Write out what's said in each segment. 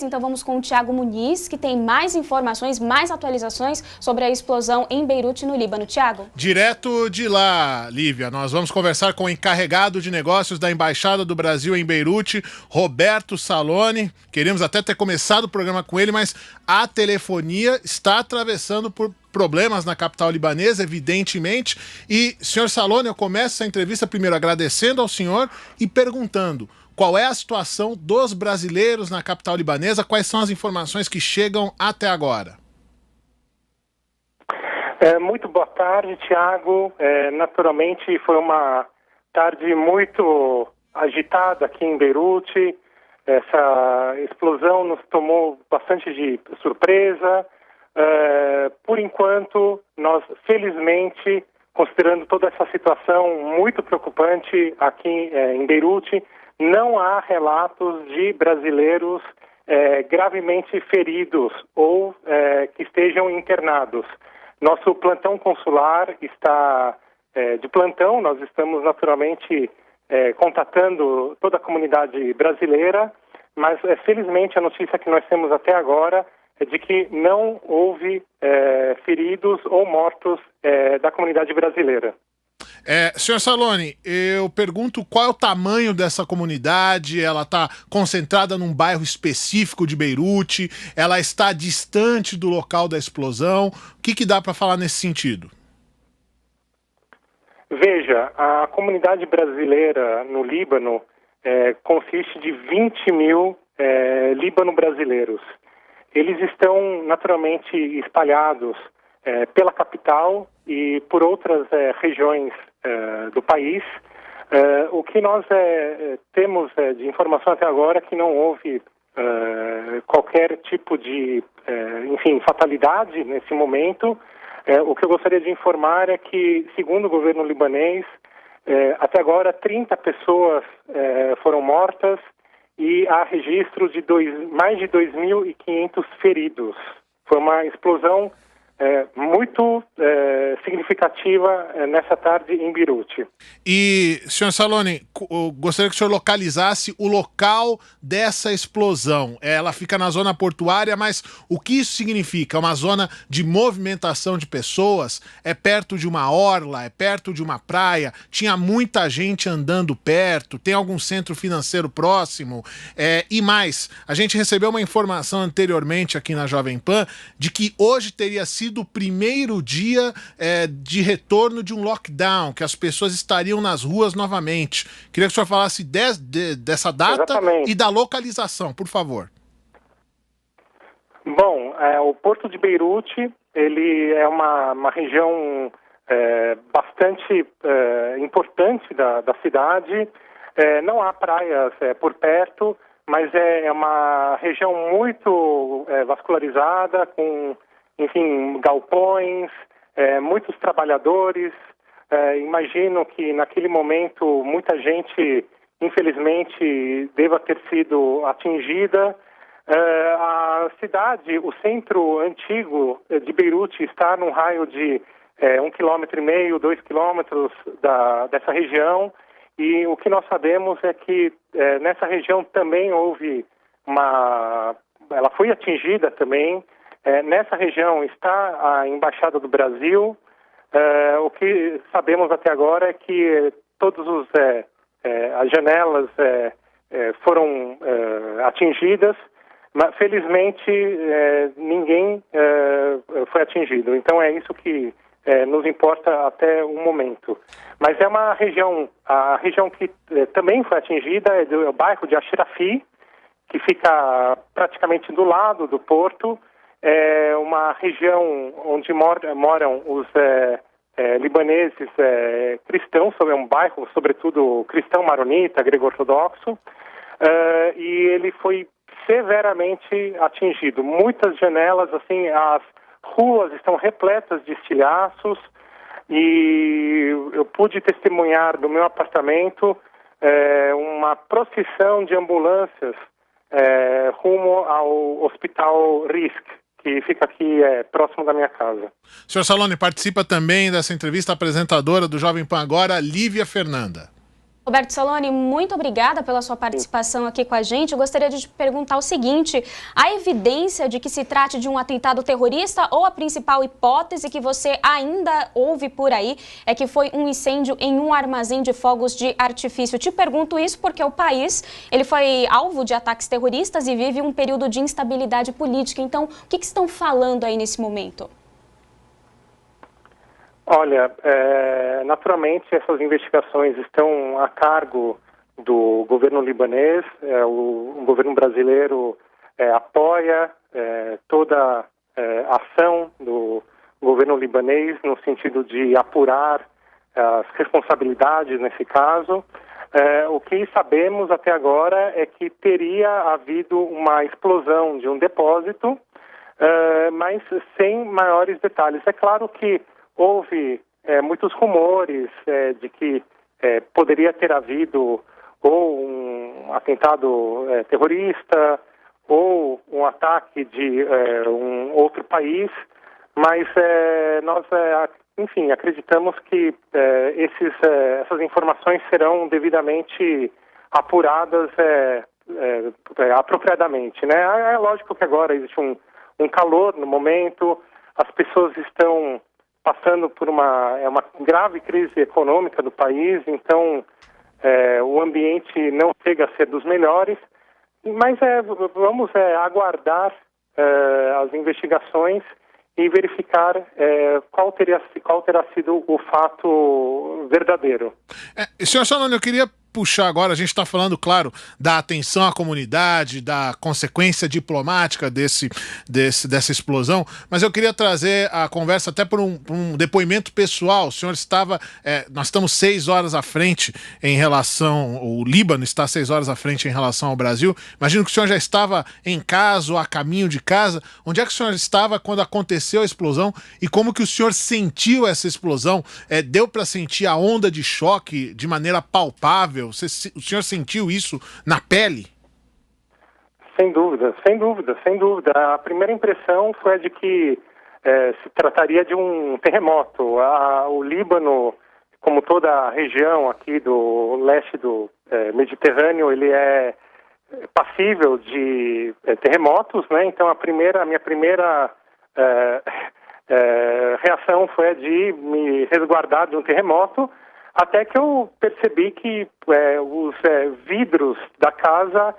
então vamos com o Thiago Muniz, que tem mais informações, mais atualizações sobre a explosão em Beirute, no Líbano. Thiago? Direto de lá, Lívia, nós vamos conversar com o encarregado de negócios da Embaixada do Brasil em Beirute, Roberto Saloni. Queríamos até ter começado o programa com ele, mas a telefonia está atravessando por problemas na capital libanesa, evidentemente. E, senhor Saloni, eu começo essa entrevista primeiro agradecendo ao senhor e perguntando qual é a situação dos brasileiros na capital libanesa, quais são as informações que chegam até agora. Muito boa tarde, Thiago. Naturalmente foi uma tarde muito agitada aqui em Beirute. Essa explosão nos tomou bastante de surpresa. Por enquanto, nós, felizmente, considerando toda essa situação muito preocupante aqui em Beirute, não há relatos de brasileiros gravemente feridos ou que estejam internados. Nosso plantão consular está de plantão, nós estamos naturalmente contatando toda a comunidade brasileira, mas felizmente a notícia que nós temos até agora é de que não houve feridos ou mortos da comunidade brasileira. Senhor Saloni, eu pergunto qual é o tamanho dessa comunidade. Ela está concentrada num bairro específico de Beirute? Ela está distante do local da explosão? O que dá para falar nesse sentido? Veja, a comunidade brasileira no Líbano consiste de 20 mil líbano-brasileiros. Eles estão naturalmente espalhados pela capital e por outras regiões do país. O que nós temos de informação até agora é que não houve qualquer tipo de, fatalidade nesse momento. O que eu gostaria de informar é que, segundo o governo libanês, até agora 30 pessoas foram mortas e há registro de mais de 2.500 feridos. Foi uma explosão muito significativa nessa tarde em Beirute. E, senhor Saloni, eu gostaria que o senhor localizasse o local dessa explosão. Ela fica na zona portuária, mas o que isso significa? É uma zona de movimentação de pessoas? É perto de uma orla? É perto de uma praia? Tinha muita gente andando perto? Tem algum centro financeiro próximo? E mais, a gente recebeu uma informação anteriormente aqui na Jovem Pan de que hoje teria sido o primeiro dia de retorno de um lockdown, que as pessoas estariam nas ruas novamente. Queria que o senhor falasse dessa data. Exatamente. E da localização, por favor. Bom, o Porto de Beirute, ele é uma região bastante importante da cidade. Não há praias por perto, mas é uma região muito vascularizada, com galpões, muitos trabalhadores. Imagino que naquele momento muita gente, infelizmente, deva ter sido atingida. A cidade, o centro antigo de Beirute, está num raio de 1,5 km, 2 km dessa região. E o que nós sabemos é que nessa região também houve ela foi atingida também. Nessa região está a Embaixada do Brasil. O que sabemos até agora é que todas as janelas foram atingidas, mas felizmente ninguém foi atingido. Então é isso que nos importa até o momento. Mas é uma região, a região que também foi atingida é o bairro de Ashrafi, que fica praticamente do lado do porto. É uma região onde moram os libaneses cristãos, é um bairro, sobretudo cristão maronita, grego-ortodoxo, e ele foi severamente atingido. Muitas janelas, as ruas estão repletas de estilhaços, e eu pude testemunhar do meu apartamento uma procissão de ambulâncias rumo ao Hospital Risk, que fica aqui próximo da minha casa. Senhor Saloni, participa também dessa entrevista a apresentadora do Jovem Pan Agora, Lívia Fernanda. Roberto Saloni, muito obrigada pela sua participação aqui com a gente. Eu gostaria de te perguntar o seguinte: há evidência de que se trate de um atentado terrorista ou a principal hipótese que você ainda ouve por aí é que foi um incêndio em um armazém de fogos de artifício? Te pergunto isso porque o país ele foi alvo de ataques terroristas e vive um período de instabilidade política. Então, o que estão falando aí nesse momento? Olha, naturalmente essas investigações estão a cargo do governo libanês. O governo brasileiro apoia toda a ação do governo libanês no sentido de apurar as responsabilidades nesse caso. O que sabemos até agora é que teria havido uma explosão de um depósito, mas sem maiores detalhes. É claro que houve muitos rumores de que poderia ter havido ou um atentado terrorista ou um ataque de um outro país, mas nós, enfim, acreditamos que essas informações serão devidamente apuradas apropriadamente, né? É lógico que agora existe um calor no momento, as pessoas estão passando por uma grave crise econômica do país, então o ambiente não chega a ser dos melhores, mas vamos aguardar as investigações e verificar qual terá sido o fato verdadeiro. Senhor Saloni, eu queria puxar agora, a gente está falando, claro, da atenção à comunidade, da consequência diplomática dessa explosão, mas eu queria trazer a conversa até por um depoimento pessoal. O senhor estava, nós estamos 6 horas à frente em relação, o Líbano está 6 horas à frente em relação ao Brasil. Imagino que o senhor já estava em casa ou a caminho de casa. Onde é que o senhor estava quando aconteceu a explosão e como que o senhor sentiu essa explosão? Deu para sentir a onda de choque de maneira palpável? O senhor sentiu isso na pele? Sem dúvida, sem dúvida, sem dúvida. A primeira impressão foi a de que se trataria de um terremoto. O Líbano, como toda a região aqui do leste do Mediterrâneo, ele é passível de terremotos, né? Então a minha primeira reação foi a de me resguardar de um terremoto, até que eu percebi que os vidros da casa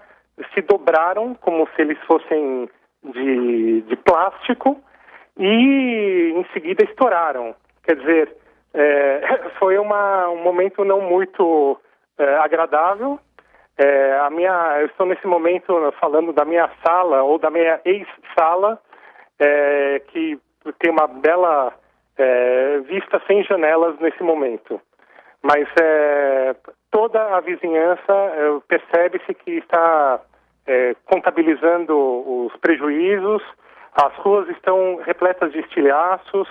se dobraram como se eles fossem de plástico e em seguida estouraram. Quer dizer, foi um momento não muito agradável. Eu estou nesse momento falando da minha sala ou da minha ex-sala, que tem uma bela vista sem janelas nesse momento. Mas toda a vizinhança percebe-se que está contabilizando os prejuízos, as ruas estão repletas de estilhaços.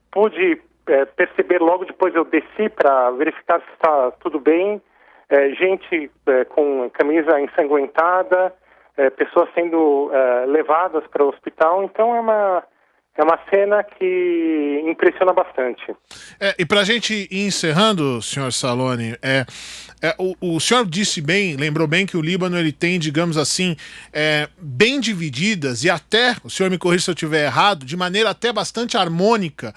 Pude perceber logo depois, eu desci para verificar se está tudo bem, gente com camisa ensanguentada, pessoas sendo levadas para o hospital. Então é uma cena que impressiona bastante. E para a gente ir encerrando, senhor Saloni, o senhor disse bem, lembrou bem que o Líbano ele tem, digamos assim, bem divididas, e até, o senhor me corrija se eu estiver errado, de maneira até bastante harmônica,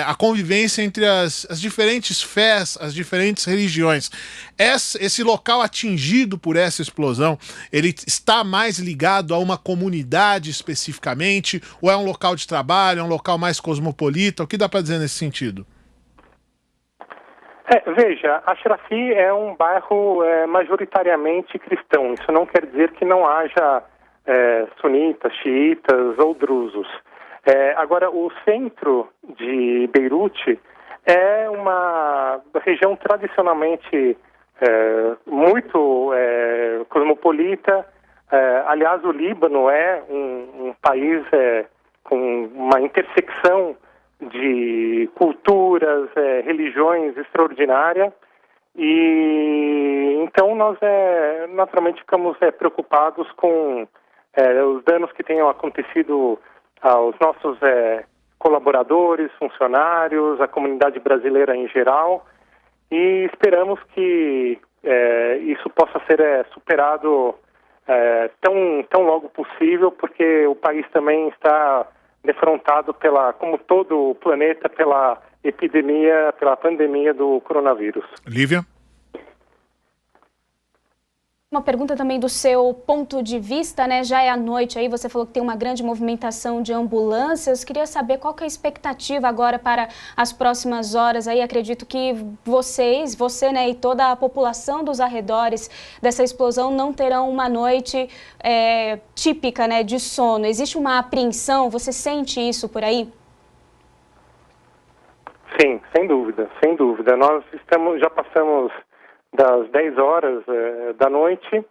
a convivência entre as diferentes fés, as diferentes religiões. Esse local atingido por essa explosão, ele está mais ligado a uma comunidade especificamente, ou é um local de trabalho, é um local mais cosmopolita? O que dá para dizer nesse sentido? Veja, Ashrafi é um bairro majoritariamente cristão. Isso não quer dizer que não haja sunitas, xiitas ou drusos. Agora, o centro de Beirute é uma região tradicionalmente muito cosmopolita. Aliás, o Líbano é um país com uma intersecção de culturas, religiões extraordinária, e então nós naturalmente ficamos preocupados com os danos que tenham acontecido aos nossos colaboradores, funcionários, à comunidade brasileira em geral, e esperamos que isso possa ser superado tão logo possível, porque o país também está defrontado como todo o planeta, pela epidemia, pela pandemia do coronavírus. Lívia? Uma pergunta também do seu ponto de vista, né? Já é à noite aí, você falou que tem uma grande movimentação de ambulâncias. Queria saber qual que é a expectativa agora para as próximas horas aí. Acredito que você, né, e toda a população dos arredores dessa explosão não terão uma noite típica, né, de sono. Existe uma apreensão? Você sente isso por aí? Sim, sem dúvida, sem dúvida. Nós já passamos das 10 horas da noite,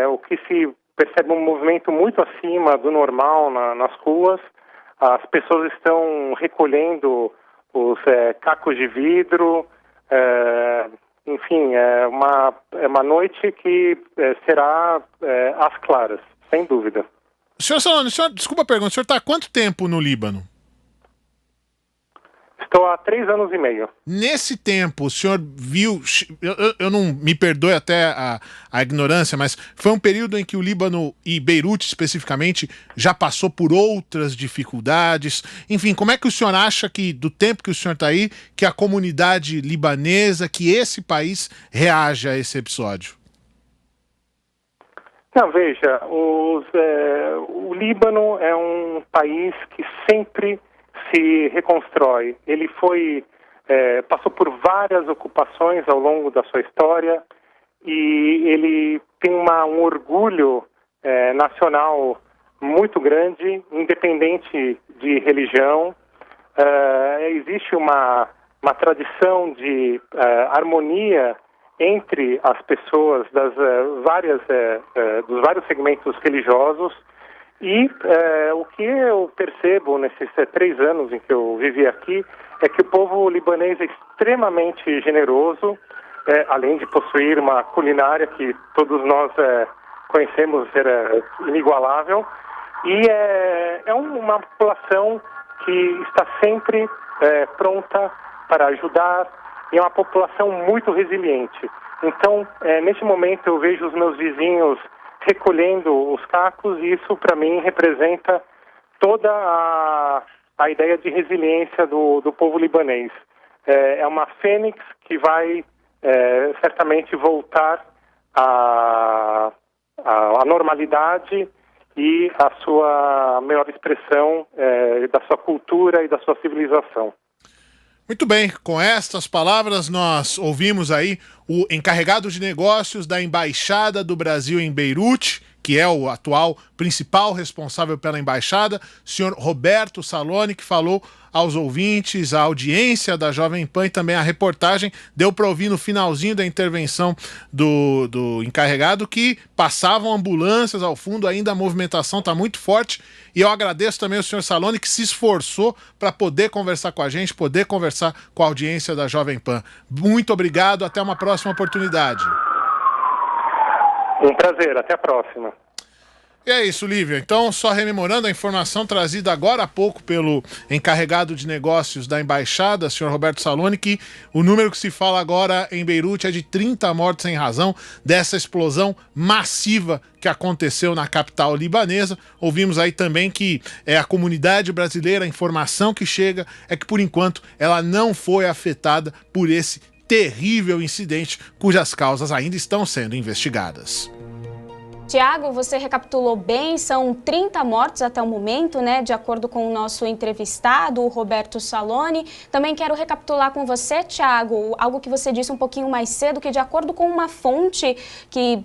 o que se percebe um movimento muito acima do normal nas ruas. As pessoas estão recolhendo os cacos de vidro, enfim, é uma noite que será às claras, sem dúvida. Senhor Saloni, desculpa a pergunta, o senhor está há quanto tempo no Líbano? Estou há 3 anos e meio. Nesse tempo, o senhor viu, eu não me perdoe até a ignorância, mas foi um período em que o Líbano, e Beirute especificamente, já passou por outras dificuldades. Enfim, como é que o senhor acha que, do tempo que o senhor está aí, que a comunidade libanesa, que esse país reage a esse episódio? Não, veja, o Líbano é um país que sempre se reconstrói. Ele passou por várias ocupações ao longo da sua história e ele tem um orgulho nacional muito grande, independente de religião. Existe uma tradição de harmonia entre as pessoas dos vários segmentos religiosos. E o que eu percebo nesses 3 anos em que eu vivi aqui é que o povo libanês é extremamente generoso, além de possuir uma culinária que todos nós conhecemos ser inigualável, e é uma população que está sempre pronta para ajudar, e é uma população muito resiliente. Então, neste momento eu vejo os meus vizinhos recolhendo os cacos, e isso para mim representa toda a ideia de resiliência do povo libanês. É uma fênix que vai certamente voltar à normalidade e à sua melhor expressão da sua cultura e da sua civilização. Muito bem, com estas palavras nós ouvimos aí o encarregado de negócios da Embaixada do Brasil em Beirute, que é o atual principal responsável pela embaixada, senhor Roberto Saloni, que falou aos ouvintes, à audiência da Jovem Pan, e também a reportagem. Deu para ouvir no finalzinho da intervenção do encarregado que passavam ambulâncias ao fundo, ainda a movimentação está muito forte, e eu agradeço também ao senhor Saloni, que se esforçou para poder conversar com a gente, poder conversar com a audiência da Jovem Pan. Muito obrigado, até uma próxima oportunidade. Um prazer, até a próxima. E é isso, Lívia. Então, só rememorando a informação trazida agora há pouco pelo encarregado de negócios da embaixada, senhor Roberto Saloni, que o número que se fala agora em Beirute é de 30 mortes em razão dessa explosão massiva que aconteceu na capital libanesa. Ouvimos aí também que a comunidade brasileira, a informação que chega é que, por enquanto, ela não foi afetada por esse terrível incidente, cujas causas ainda estão sendo investigadas. Tiago, você recapitulou bem, são 30 mortos até o momento, né, de acordo com o nosso entrevistado, o Roberto Saloni. Também quero recapitular com você, Tiago, algo que você disse um pouquinho mais cedo, que de acordo com uma fonte que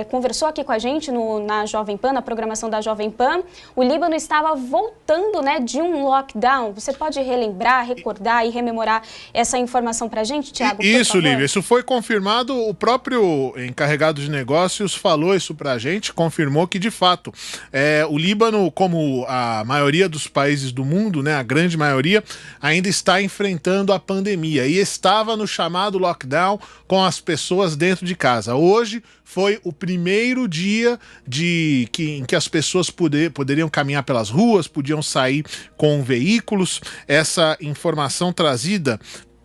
conversou aqui com a gente na Jovem Pan, na programação da Jovem Pan, o Líbano estava voltando, né, de um lockdown. Você pode relembrar, recordar e rememorar essa informação para a gente, Tiago? Isso, Lívia, isso foi confirmado, o próprio encarregado de negócios falou isso para a gente, confirmou que, de fato, o Líbano, como a maioria dos países do mundo, né, a grande maioria, ainda está enfrentando a pandemia e estava no chamado lockdown com as pessoas dentro de casa. Hoje foi o primeiro dia em que as pessoas poderiam caminhar pelas ruas, podiam sair com veículos. Essa informação trazida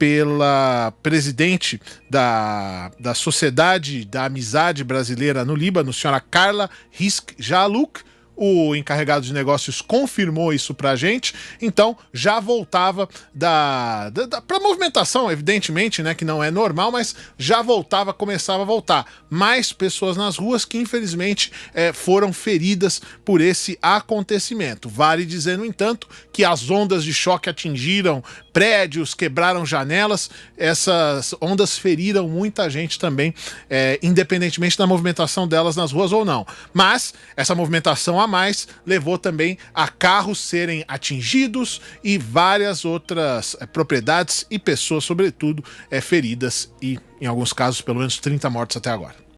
pela presidente da Sociedade da Amizade Brasileira no Líbano, senhora Carla Risk Jaluk. O encarregado de negócios confirmou isso pra gente, então já voltava pra movimentação, evidentemente, né, que não é normal, mas já voltava, começava a voltar. Mais pessoas nas ruas que, infelizmente, foram feridas por esse acontecimento. Vale dizer, no entanto, que as ondas de choque atingiram prédios, quebraram janelas, essas ondas feriram muita gente também, independentemente da movimentação delas nas ruas ou não. Mas essa movimentação a mais levou também a carros serem atingidos e várias outras propriedades e pessoas, sobretudo, feridas e, em alguns casos, pelo menos 30 mortos até agora.